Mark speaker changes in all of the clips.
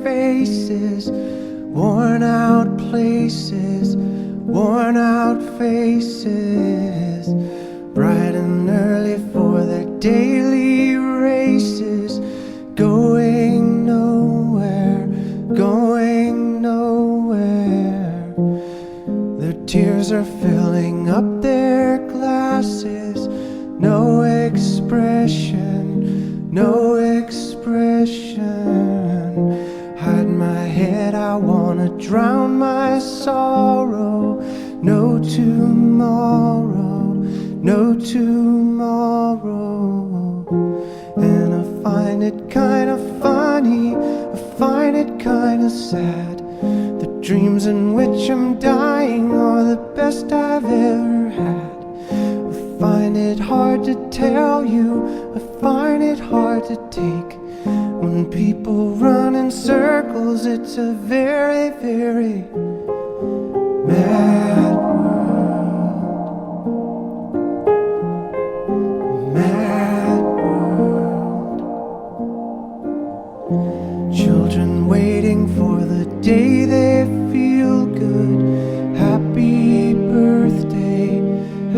Speaker 1: faces, worn out places, worn out faces, bright and early for their daily races, going nowhere, going nowhere. Their tears are filling up their glasses, no expression, no expression. Hide my head, I wanna drown my sorrow. No tomorrow, no tomorrow. And I find it kinda funny, I find it kinda sad. The dreams in which I'm dying are the best I've ever had. I find it hard to tell you, I find it hard to take. When people run in circles, it's a very, very mad world. Mad world. Children waiting for the day they feel good. Happy birthday,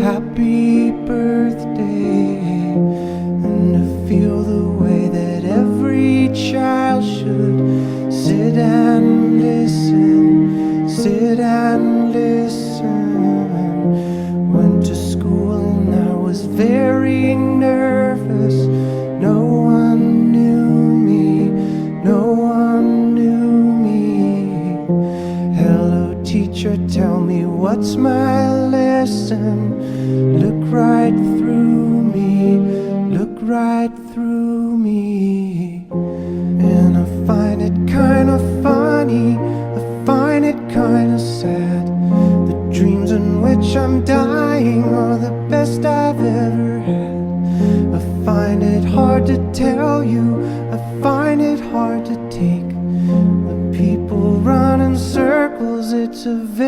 Speaker 1: happy birthday. And to feel the way that every child should sit and listen, sit and listen. Went to school and I was very nervous. No one knew me, no one knew me. Hello teacher, tell me what's my lesson. Look right through me, look right through me. And I find it kinda funny, I find it kinda sad. The dreams in which I'm dying are the best I've ever had. I find it hard to tell you, I find it hard to take. When people run in circles, it's a very